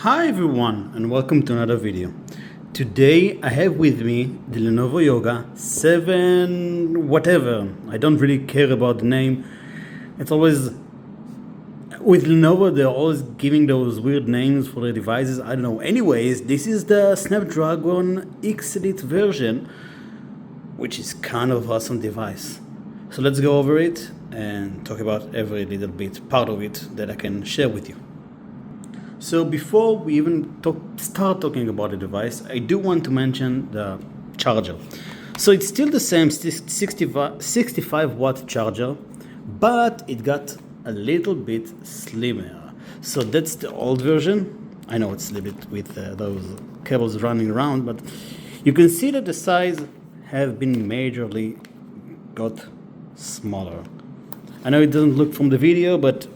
Hi everyone and welcome to another video. Today I have with me the Lenovo Yoga 7 whatever. I don't really care about the name. It's always with Lenovo, they're always giving those weird names for their devices. I don't know. Anyways, this is the Snapdragon X Elite version, which is kind of awesome device. So let's go over it and talk about every little bit, part of it that I can share with you. So before we even start talking about the device, I do want to mention the charger. So it's still the same 65 watt charger, but it got a little bit slimmer. So that's the old version. I know it's a little bit with those cables running around, but you can see that the size have been majorly got smaller. I know it doesn't look from the video, but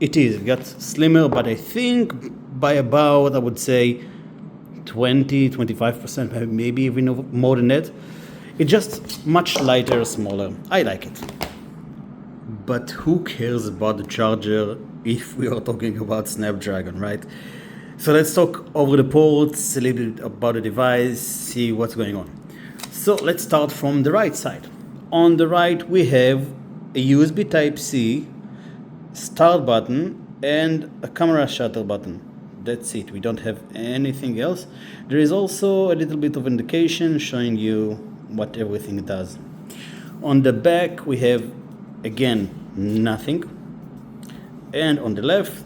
it got slimmer, but I think by about, I would say 20-25%, maybe even more than that. It's just much lighter, smaller. I like it. But who cares about the charger if we are talking about Snapdragon, right? So let's talk over the ports, a little bit about the device, see what's going on. So let's start from the right side. On the right, we have a USB Type-C, start button, and a camera shutter button. That's it. We don't have anything else. There is also a little bit of indication showing you what everything does. On the back, we have, again, nothing. And on the left,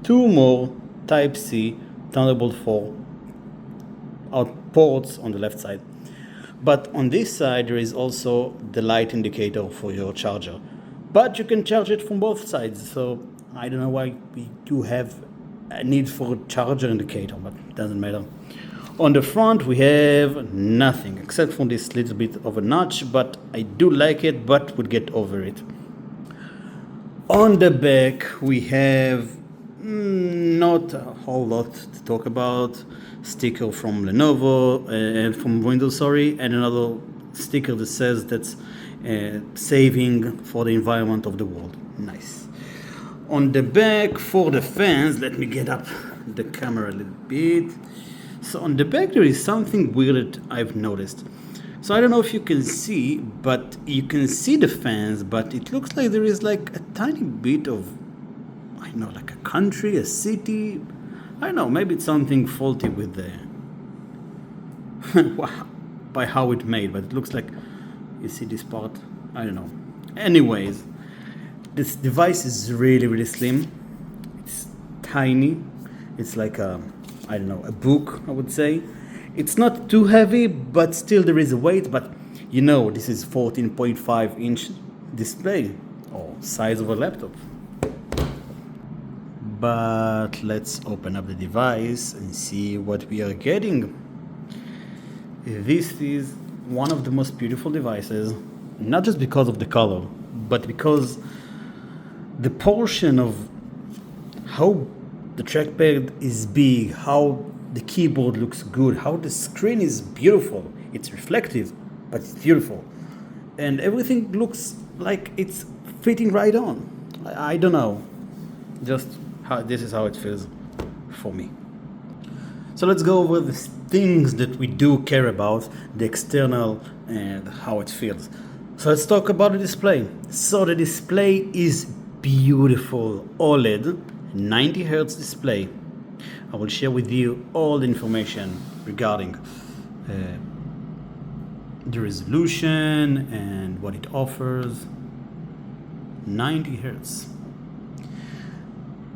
two more Type-C Thunderbolt 4 out ports on the left side. But on this side, there is also the light indicator for your charger. But you can charge it from both sides. So I don't know why we do have a need for a charger indicator, but it doesn't matter. On the front, we have nothing except for this little bit of a notch, but I do like it, but would get over it. On the back, we have not a whole lot to talk about. Sticker from Lenovo and from Windows, and another sticker that says that's saving for the environment of the world. Nice. On the back for the fans, let me get up the camera a little bit. So on the back there is something weird that I've noticed. So I don't know if you can see, but you can see the fans, but it looks like there is like a tiny bit of, I don't know, like a country, a city. I don't know, maybe it's something faulty with the by how it made, but it looks like, you see this part? I don't know. Anyways, this device is really, really slim. It's tiny. It's like a, I don't know, a book, I would say. It's not too heavy, but still there is a weight. But you know, this is 14.5 inch display, or size of a laptop. But let's open up the device and see what we are getting. This is one of the most beautiful devices, not just because of the color, but because the portion of how the trackpad is big, how the keyboard looks good, how the screen is beautiful. It's reflective, but it's beautiful. And everything looks like it's fitting right on. I don't know. Just this is how it feels for me. So let's go over the things that we do care about, the external and how it feels. So let's talk about the display. So the display is beautiful OLED 90 Hz display. I will share with you all the information regarding the resolution and what it offers. 90 Hz.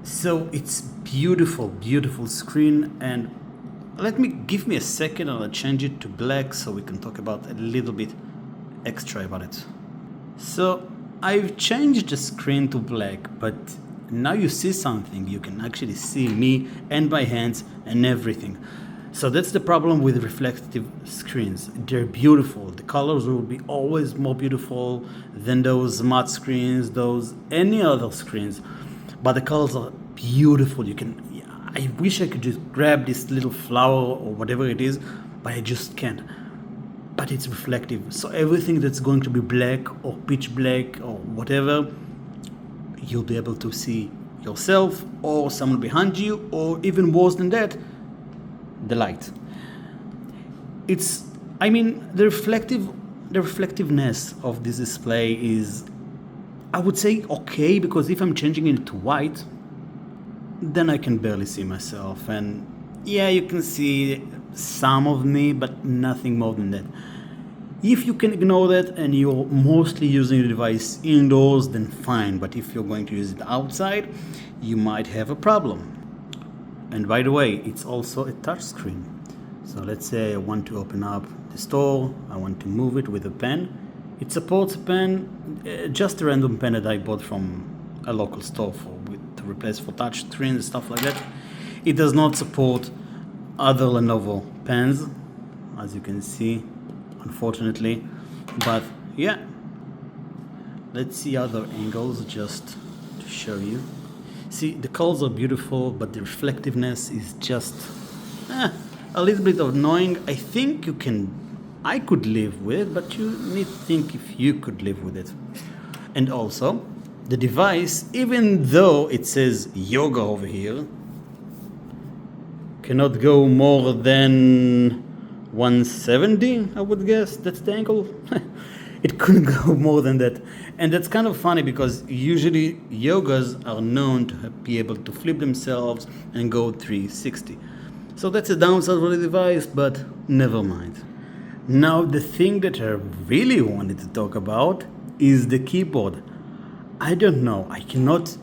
So it's beautiful, beautiful screen. And give me a second and I'll change it to black so we can talk about a little bit extra about it. So I've changed the screen to black, but now you see something. You can actually see me and my hands and everything. So that's the problem with reflective screens. They're beautiful. The colors will be always more beautiful than those matte screens, any other screens. But the colors are beautiful. I wish I could just grab this little flower or whatever it is, but I just can't. But it's reflective. So everything that's going to be black or pitch black or whatever, you'll be able to see yourself or someone behind you, or even worse than that, the light. The reflectiveness of this display is, I would say, okay, because if I'm changing it to white, then I can barely see myself, and yeah, you can see some of me, but nothing more than that. If you can ignore that and you're mostly using the device indoors, then fine, but if you're going to use it outside, you might have a problem. And by the way, it's also a touch screen. So let's say I want to open up the store, I want to move it with a pen. It supports a pen, just a random pen that I bought from a local store to replace for touch screens and stuff like that. It does not support other Lenovo pens, as you can see, unfortunately. But yeah, let's see other angles just to show you. See, the colors are beautiful, but the reflectiveness is just a little bit annoying. I think I could live with it, but you need to think if you could live with it. And also, the device, even though it says yoga over here, cannot go more than 170, I would guess. That's the angle. It couldn't go more than that. And that's kind of funny because usually yogas are known to be able to flip themselves and go 360. So that's a downside of the device, but never mind. Now the thing that I really wanted to talk about is the keyboard. I don't know, I cannot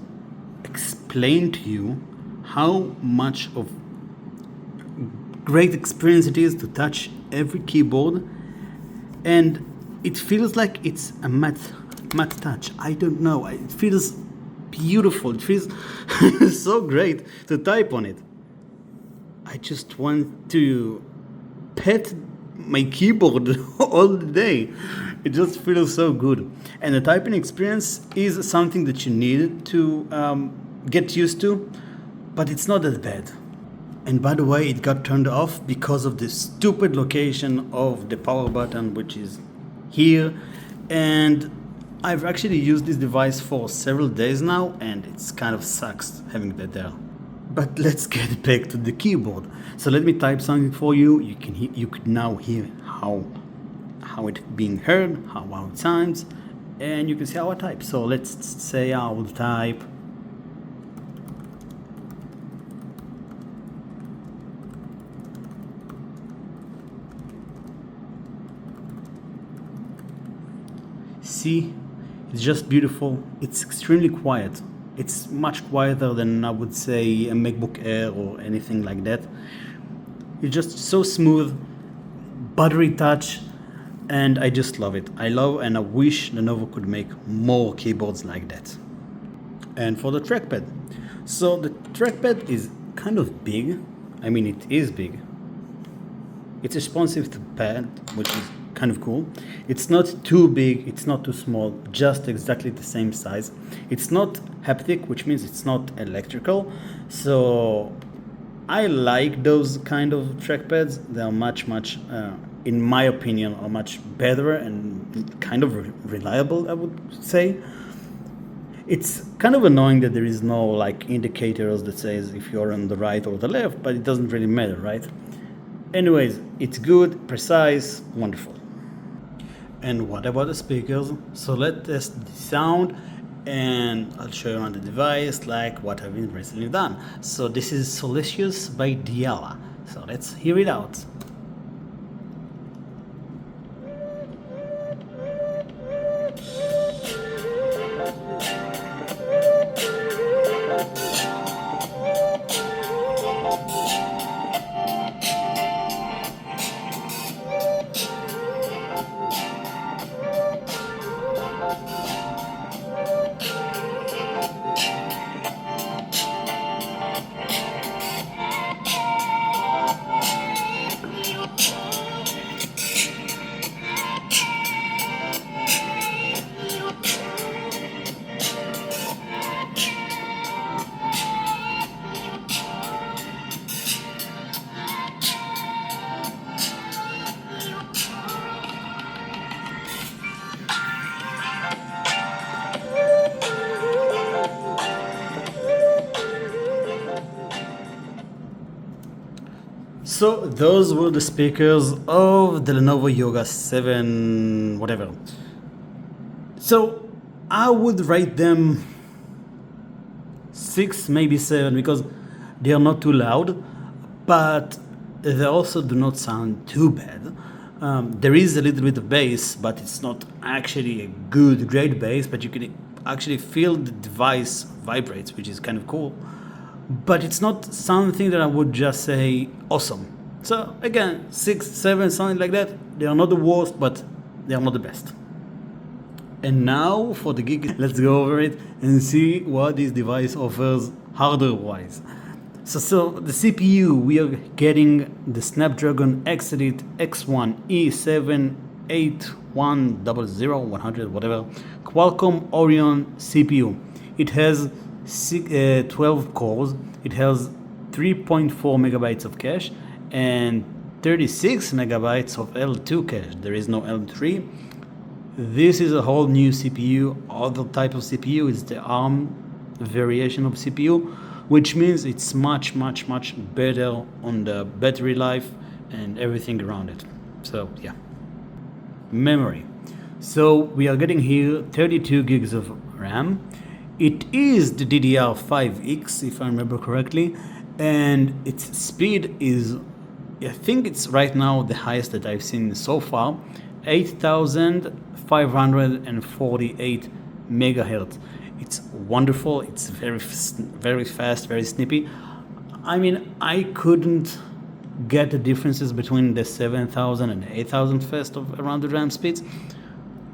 explain to you how much of great experience it is to touch every keyboard, and it feels like it's a matte touch. I don't know, it feels beautiful, it feels so great to type on it. I just want to pet my keyboard all the day. It just feels so good. And the typing experience is something that you need to get used to, but it's not that bad. And by the way, it got turned off because of the stupid location of the power button, which is here. And I've actually used this device for several days now, and it's kind of sucks having that there. But let's get back to the keyboard. So let me type something for you. You could now hear how it's being heard, how it sounds, and you can see how I type. So let's say I will type see, it's just beautiful. It's extremely quiet. It's much quieter than, I would say, a MacBook Air or anything like that. It's just so smooth, buttery touch, and I just love it. I love and I wish Lenovo could make more keyboards like that. And for the trackpad. So the trackpad is kind of big. I mean, it is big. It's responsive to pad, which is kind of cool. It's not too big, it's not too small, just exactly the same size. It's not haptic, which means it's not electrical. So I like those kind of trackpads. They are much, in my opinion, are much better and kind of reliable, I would say. It's kind of annoying that there is no like indicators that says if you're on the right or the left, but it doesn't really matter, right? Anyways, it's good, precise, wonderful. And what about the speakers? So let's test the sound, and I'll show you on the device like what I've been recently done. So this is Solicious by Diala. So let's hear it out. So those were the speakers of the Lenovo Yoga 7 whatever. So I would rate them 6, maybe 7, because they are not too loud, but they also do not sound too bad. There is a little bit of bass, but it's not actually a great bass, but you can actually feel the device vibrates, which is kind of cool. But it's not something that I would just say awesome. So again, 6, 7, something like that. They are not the worst, but they are not the best. And now for the gig, let's go over it and see what this device offers hardware-wise. So the CPU, we are getting the Snapdragon X Elite X1 E78100, whatever, Qualcomm Oryon CPU. It has 12 cores, it has 3.4 megabytes of cache and 36 megabytes of L2 cache. There is no L3. This is a whole new CPU. Other type of CPU is the ARM variation of CPU, which means it's much better on the battery life and everything around it. So yeah. Memory. So we are getting here 32 gigs of RAM. It is the DDR5X, if I remember correctly, and its speed is, I think it's right now the highest that I've seen so far, 8,548 megahertz. It's wonderful. It's very fast, very snippy. I mean, I couldn't get the differences between the 7,000 and 8,000 fast of around the RAM speeds,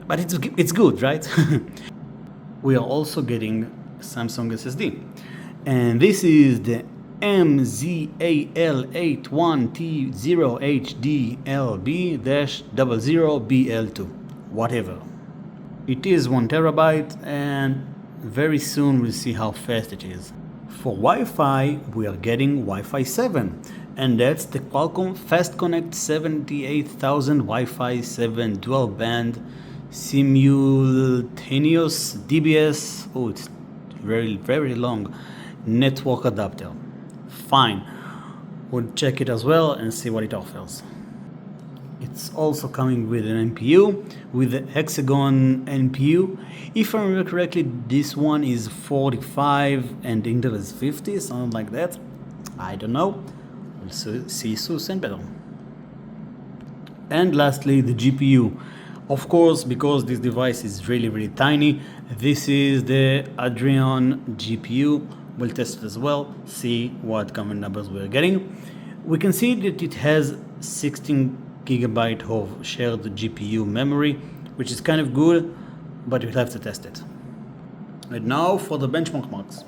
but it's good, right? We are also getting Samsung SSD, and this is the MZAL81T0HDLB-00BL2, whatever. It is 1 terabyte, and very soon we'll see how fast it is. For Wi-Fi, we are getting Wi-Fi 7, and that's the Qualcomm Fast Connect 78000 Wi-Fi 7 dual band simultaneous DBS. Oh, it's very long network adapter. Fine, we'll check it as well and see what it offers. It's also coming with an NPU, with the Hexagon NPU. If I remember correctly, this one is 45 and Intel is 50, something like that. I don't know. We'll see soon better. And lastly, the GPU. Of course, because this device is really tiny, this is the Oryon GPU. We'll test it as well, see what common numbers we're getting. We can see that it has 16 gigabyte of shared GPU memory, which is kind of good, but we'll have to test it. And now for the benchmark marks.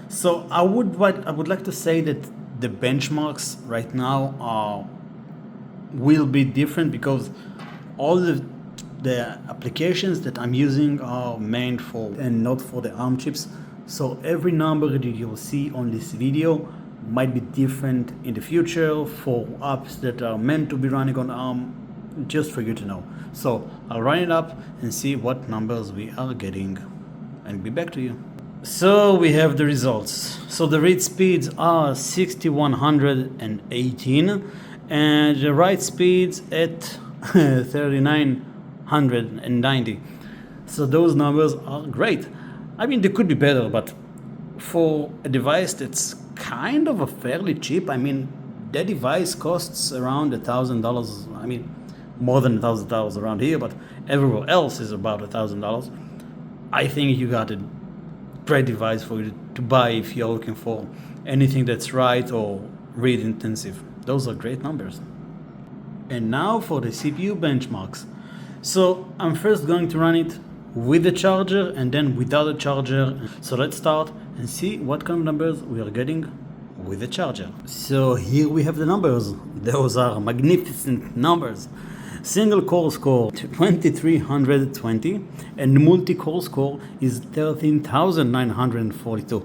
So I would like to say that the benchmarks right now will be different, because all the applications that I'm using are meant for and not for the ARM chips. So every number that you'll see on this video might be different in the future for apps that are meant to be running on ARM, just for you to know. So I'll run it up and see what numbers we are getting and be back to you. So we have the results. So the read speeds are 6118 and the write speeds at 3990. So those numbers are great. I mean, they could be better, but for a device that's kind of a fairly cheap, I mean, that device costs around $1,000. I mean, more than $1,000 around here, but everywhere else is about $1,000. I think you got a great device for you to buy if you're looking for anything that's write or read intensive. Those are great numbers. And now for the CPU benchmarks. So I'm first going to run it with the charger and then without the charger. So let's start and see what kind of numbers we are getting with the charger. So here we have the numbers. Those are magnificent numbers. Single core score 2320 and multi-core score is 13,942.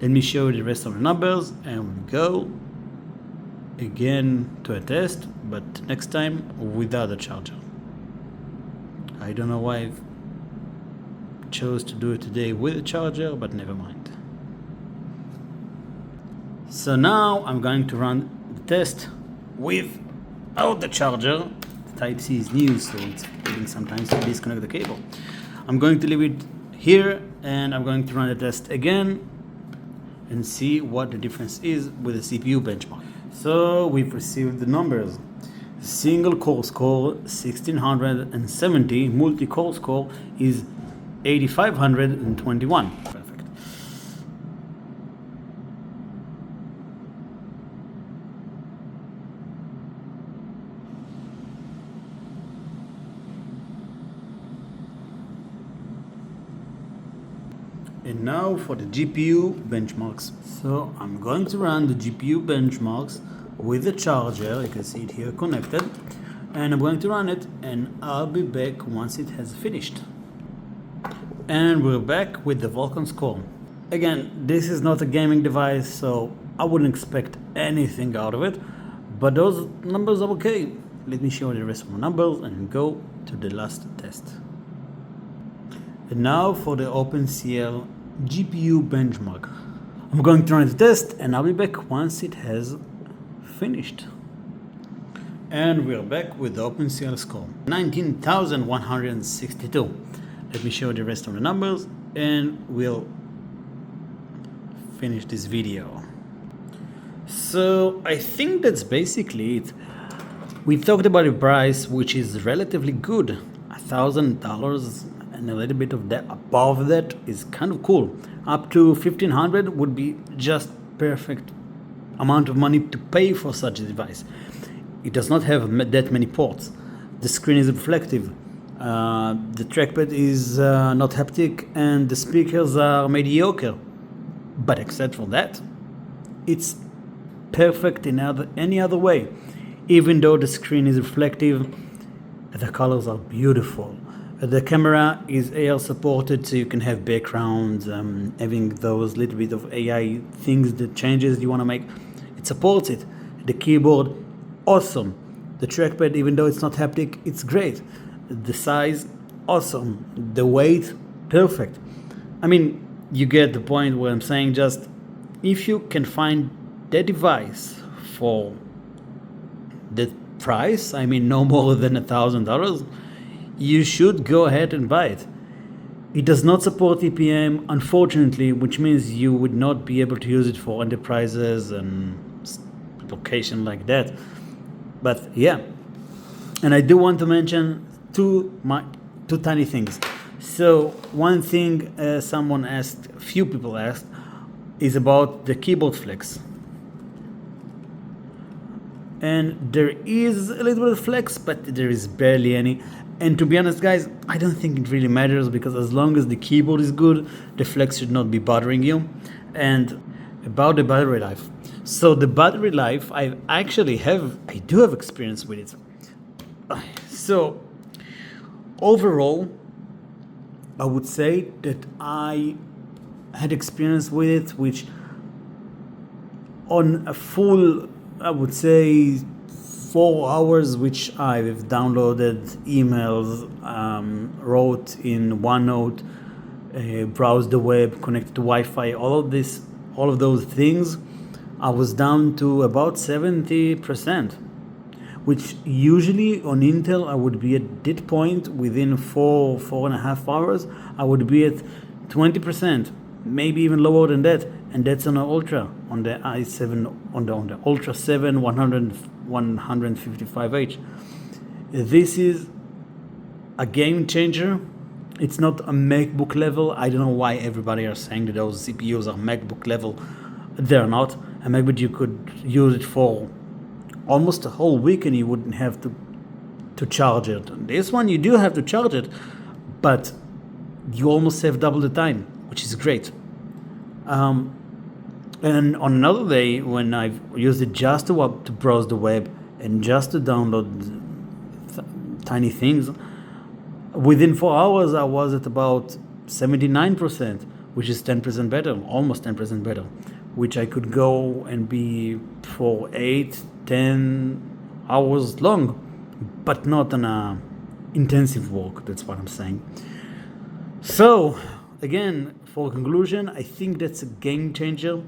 Let me show you the rest of the numbers and we go again to a test, but next time without a charger. I don't know why I chose to do it today with a charger, but never mind. So now I'm going to run the test without the charger. The Type-C is new, so it's taking some time to disconnect the cable. I'm going to leave it here, and I'm going to run the test again and see what the difference is with the CPU benchmark. So we've received the numbers. Single core score 1670, multi-core score is 8521. Perfect. And now for the GPU benchmarks. So I'm going to run the GPU benchmarks with the charger. You can see it here connected, and I'm going to run it, and I'll be back once it has finished. And we're back with the Vulkan score. Again, this is not a gaming device, so I wouldn't expect anything out of it, but those numbers are okay. Let me show you the rest of my numbers and go to the last test. And now for the OpenCL GPU benchmark. I'm going to run the test, and I'll be back once it has finished. And we're back with the OpenCL score 19,162. Let me show you the rest of the numbers and we'll finish this video. So I think that's basically it. We talked about a price which is relatively good. $1,000 and a little bit of that above that is kind of cool. Up to 1,500 would be just perfect amount of money to pay for such a device. It does not have that many ports. The screen is reflective. The trackpad is not haptic, and the speakers are mediocre. But except for that, it's perfect in any other way. Even though the screen is reflective, the colors are beautiful. The camera is AR supported, so you can have backgrounds, having those little bit of AI things, the changes you want to make. It supports it. The keyboard, awesome. The trackpad, even though it's not haptic, it's great. The size, awesome. The weight, perfect. I mean, you get the point where I'm saying, just if you can find the device for the price, I mean no more than $1,000, you should go ahead and buy it. It does not support EPM, unfortunately, which means you would not be able to use it for enterprises and location like that. But yeah, and I do want to mention two tiny things. So one thing a few people asked, is about the keyboard flex. And there is a little bit of flex, but there is barely any. And to be honest, guys, I don't think it really matters, because as long as the keyboard is good, the flex should not be bothering you. And about the battery life. So the battery life, I do have experience with it. So overall, I would say that I had experience with it, which on a full, I would say 4 hours, which I've downloaded emails, wrote in OneNote, browsed the web, connected to Wi-Fi, all of those things, I was down to about 70%, which usually on Intel I would be at that point within 4.5 hours. I would be at 20%, maybe even lower than that, and that's on the Ultra, on the i7, on the Ultra 7 155H. This is a game changer. It's not a MacBook level. I don't know why everybody are saying that those CPUs are MacBook level. They're not. A MacBook, you could use it for almost a whole week and you wouldn't have to charge it. This one you do have to charge it, but you almost have double the time, which is great. And on another day, when I've used it just to browse the web and just to download tiny things, within 4 hours I was at about 79%, which is 10% better, almost 10% better, which I could go and be for 8-10 hours long, but not on a intensive work. That's what I'm saying. So again, for conclusion, I think that's a game changer.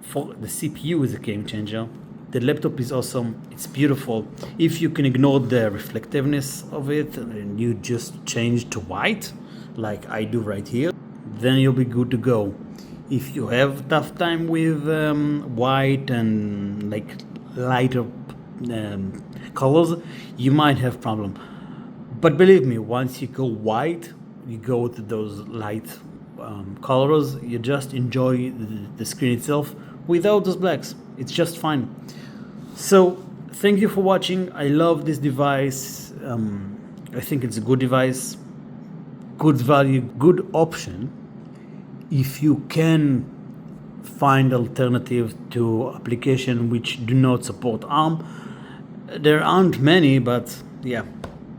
For the CPU is a game changer. The laptop is awesome. It's beautiful. If you can ignore the reflectiveness of it and you just change to white, like I do right here, then you'll be good to go. If you have tough time with white and like lighter colors, you might have problem. But believe me, once you go white, you go to those light colors, you just enjoy the screen itself without those blacks. It's just fine. So thank you for watching. I love this device. I think it's a good device, good value, good option. If you can find alternative to application which do not support ARM, there aren't many, but yeah.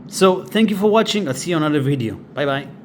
So thank you for watching. I'll see you on another video. Bye bye.